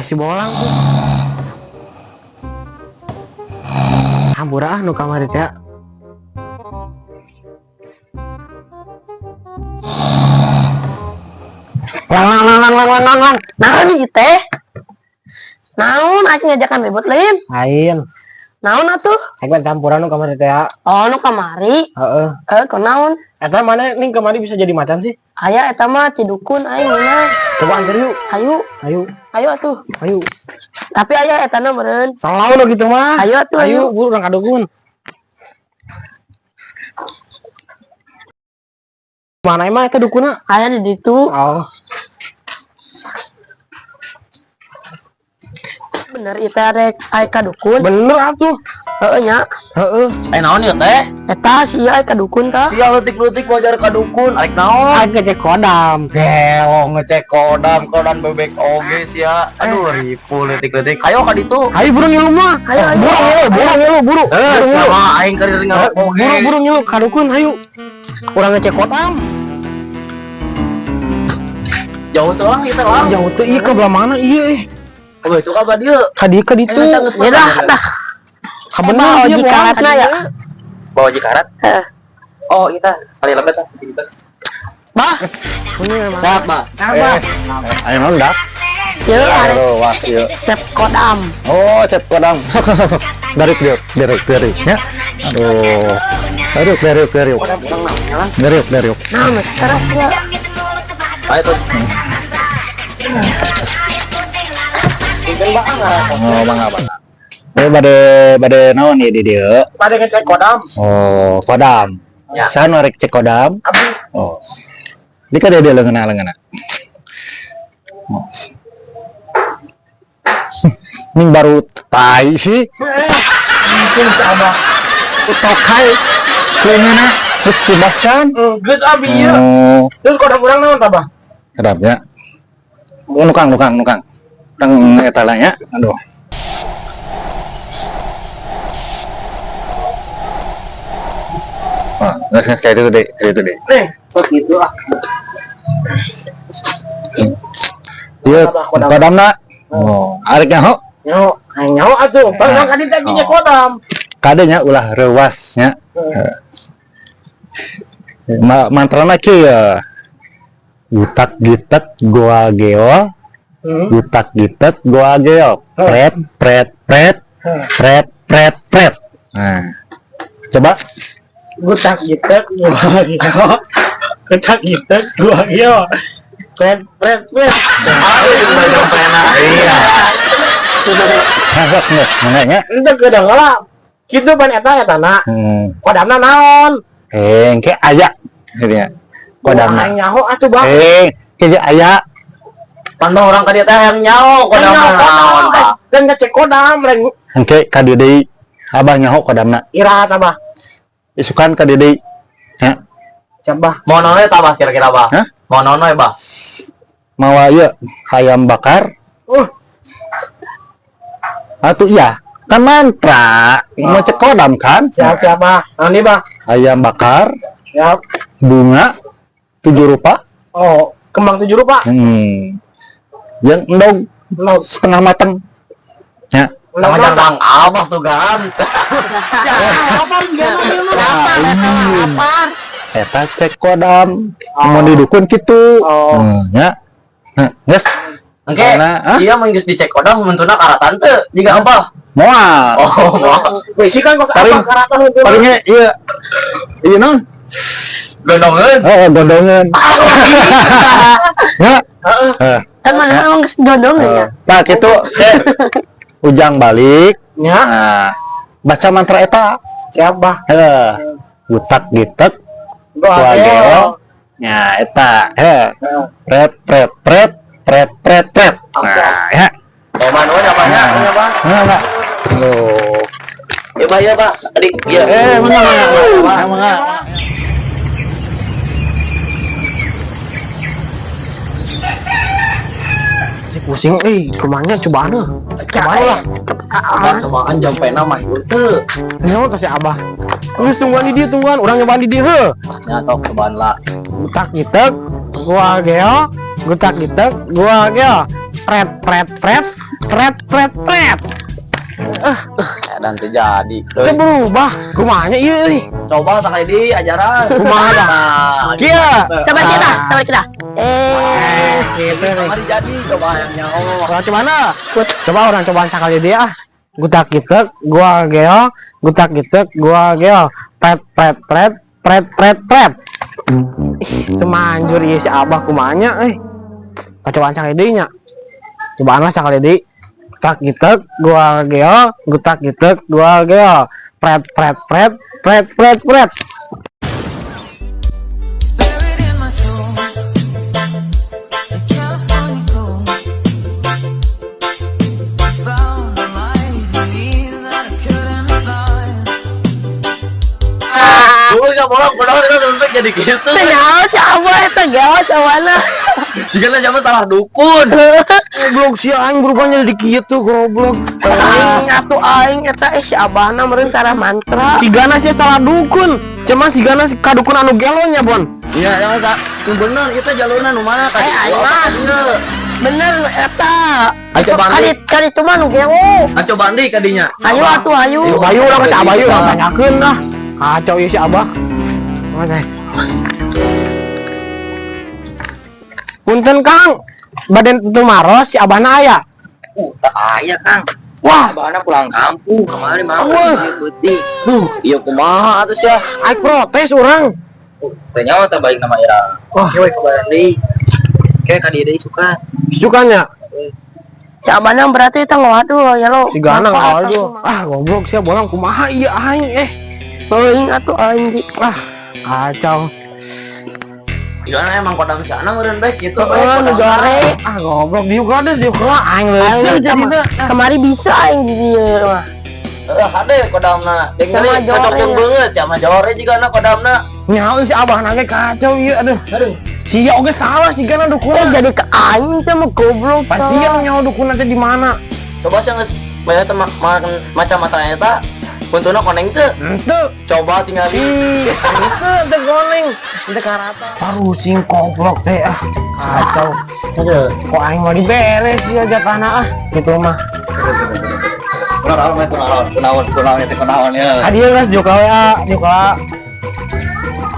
Si bolang tuh. Hampura nu kamari teh. Lang. Naon ieu teh? Naon aing ngajakan ribut lain? Lain. Naon atuh? Aing campuran nu kamari teh. Oh, nu kamari? Heeh. Kunaon? Eta mana ning kamari bisa jadi macan sih? Aya eta mah ti dukun aing mah. Coba antar yuk. Ayo atuh. Ayo. Tapi aya eta na meureun. Salah lo gitu mah. Ayo atuh. Ayo, buru urang ka dukun. Mana emang eta dukunna? Aya di ditu. Oh. Bener itu rek aya ka dukun. Bener atuh. Heeh nya. Heeh. Naon ieu teh? Eta sia aya ka dukun tah. Sia leutik-leutik wajar ka dukun. Arek naon? Aing ngecek kodam. Gelo ngecek kodam bebek oge sia. Aduh ripu leutik-leutik. Hayo ka ditu. Ayo buru ngilu mah. Ayo. Buru. Sama aing keur ngarep oge. Buru ngilu ka dukun hayu. Urang ngecek kodam. Jauh teh lah kita lah. Jauh teh ieu ka belah mana ieu? Oh itu ka dieu. Ka ditu. Ya dah. Kabener oji karatna ya. Bawa oji karat? Heeh. Oh, kita kali lembet lah. Bah. Ini mah. Siap, Bah. Ayo nondak. Yeuh, arek was yeuh. cep kodam. Oh, cep kodam. Dari ya. Aduh. Dari. Nah, sekarang ya. Ayo tuh. Oh, bangga. Bade naon ieu di dieu? Pada ngecek kodam. Oh, kodam. Ya. Saha nu rek cek kodam? Abi. Oh. Di ka dia leungeuna. Oh. Ning baru tai sih. Mungkin sama Utokai. Leungeuna geus dibacan. geus abi ieu. Oh, Terus kodam urang naon tah, Bah? kedapnya. Oh, nukang. Tang eta lah ya. Aduh. Oh, nggak kayak itu deh. Nih, begitu ah. Iya, kodamna. Oh, arek nyaho. Nyaho atuh. Barang ka ditu nya kodam. Kadenya ulah rewasnya. Mantrana kieu ya. Gutak gitek goa geo. Gutak gitek goa geo. Pret. Nah. Coba Gutak gitek gua geo. Gutak gitek gua geo. Pret. Iya. Hasok nih, mananya? Itu kedengeran. Kitu pan eta na. Kodamna naon? Engke aya. Gitu ya. Kodamna. Nyaho atuh, Bang. Ke aya. Pan orang ka dieu teh yang nyaho kodam naon. Kan ngecek kodam reng Engke ka dieu deui. Abah nyaho kodamna. iraha tah, Bah. Isukan ka dieu deui. Ya. Coba. Monono tah Bah kira-kira Bah. Hah? Monono Bah. Mawa ieu ayam bakar. Atuh iya. Kan mantra. Mau cek kodam kan? Siap, Bah. Ini, Bah. Ayam bakar. Siap. Bunga 7 rupa. Oh, kembang 7 rupa. Yang endog setengah matang. Ya. Jangan Abah sugan. Eta cek kodam. Mau didukun gitu. Ya. Yes. Oke. Iya mah geus dicek kodam muntuna karatan teu jiga Abah. Moal. Oh, Wis kan kos apa karatan itu. Paringnya iya. Iya non. Gondongeun. Oh, gondongan. Ya. Kan mana emang geus gondongeun ya. Nah, kitu ujang balik. Ya. Nah, baca mantra eta. Siap, Bah. Gutak gitek Gua geo. nya eta pret. Nah, ya. Mana banyak. Enggak. Loh. Ya Bah, Adik. Iya. Mangga. pusing kemana coba lah. Cobaan jampe nama itu. Nyawa kasih abah. Terus tungguan di dia tungguan, orang nyobain di dia he. Nyatok cobaan lah. Gutak gitek, gua geo, gutak gitek, gua geo. Pret. Dan terjadi. Itu berubah, kumanya iya nih. Coba sekali di ajaran. Kumaha dah? Kia, Sabar kita. gitu nih. Mari jadi coba yang nyawa. Coba mana? Coba orang cobaan sekali dia ah. Gutak gitek, gua geo, gutak gitek, gua geo. Pret. Cemanjur ieu si abah kumanya Kacobaan sekali deui nya. Cobaan lah sekali deui. Gutak gitek, gua geo, gutak gitek, gua geo. Pret. Buried in my soul, the California gold. Found the light in me that I couldn't find. Gue gak bolong, udah sampai jadi gitu. Nyawa coba eta geo cobaana. Jika zaman salah dukun. Goblok si aing berubahnya jadi kitu goblok. Aing eta si abahna meureun cara mantra. Sigana sih salah dukun. Cuman sigana si kadukun anu gelonya, Bon. Iya, yang tak bener itu jalurnya nu mana kasih. Aing mah bener eta. Ayo bandi. Kali itu mah nu gelo. Coba bandi kadinya. Ayo atuh ayo. Bayu lah ka si Abayu urang tanyakeun dah. Kacau ieu si Abah. Mana? Punten Kang. Badan itu maros si Abahna aya. Tak aya Kang. Wah, Abahna pulang kampung kemarin mah. Wah. Putih. Iya kumaha atuh sia. aing protes urang. Tanya teh baik nama ira. Wah. Oke, kabaran deui. Kayak ka deui suka. Sukanya Si Abana berarti itu waduh ya lo. si Gana aduh. Goblok sia bolang kumaha ieu aing Teuing atuh aing di. Kacau. Gimana emang kodam sana meureun baik gitu. Negara. Goblok diuk ada diuk aing leuseum jadina. Kemari bisa aing di dieu mah. Hade kodamna. Deung Sama cocok Jore. jeung beungeut sama Jore juga na kodamna. Nyawa si Abahna ge kacau ieu aduh. Sia oge salah si Gana dukun. Jadi ke aing sama goblok. Pasien nyawa dukun teh di mana? Coba sih geus bae teh macam mata eta. Kuntuna koneng teu. Henteu. Coba tinggal Teu goneng. Teu karata. Parusing goblok teh kacau. Aduh. Kok aing mah diberes ya jatahna gitu mah. Kunaon ya. Hadiah guys juga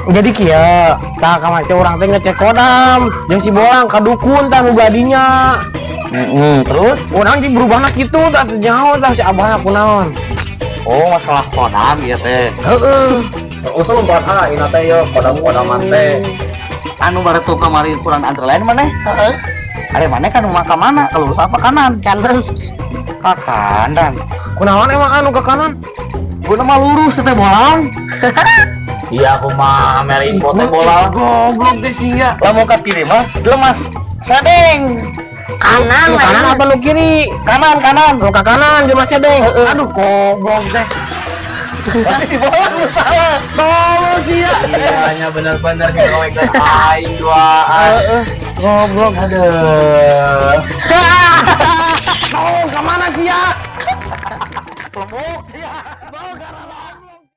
jadi kia tak kamace orang teh ngecek kodam jeung si bolang kadukun tah nu gadinya. Terus urang di berubahna kitu tah nyaho tah si abahna kunaon. Oh, masalah kodam ya teh. Usul lompat ina teh yo kodam-kodaman teh. Anu baretu kamari kurang antara lain maneh? Heeh. Are maneh kan maka mana? Kalau apa kanan? Kanan. Ka kanan. Kunaon emang anu ke kanan? Guna mah lurus teh bolang. Sia kumaha mere info teh bolang. Goblok teh sia. Lamun ka kiri mah lemas. Sadeng. Kanan Nu kanan apa nu kiri? Kanan. Nu ka kanan jeung masih deng. Aduh goblok teh. Si bolang lu salah. Tolong sia. Iya, nya bener-bener ngewek aing duaan. Goblok. Aduh.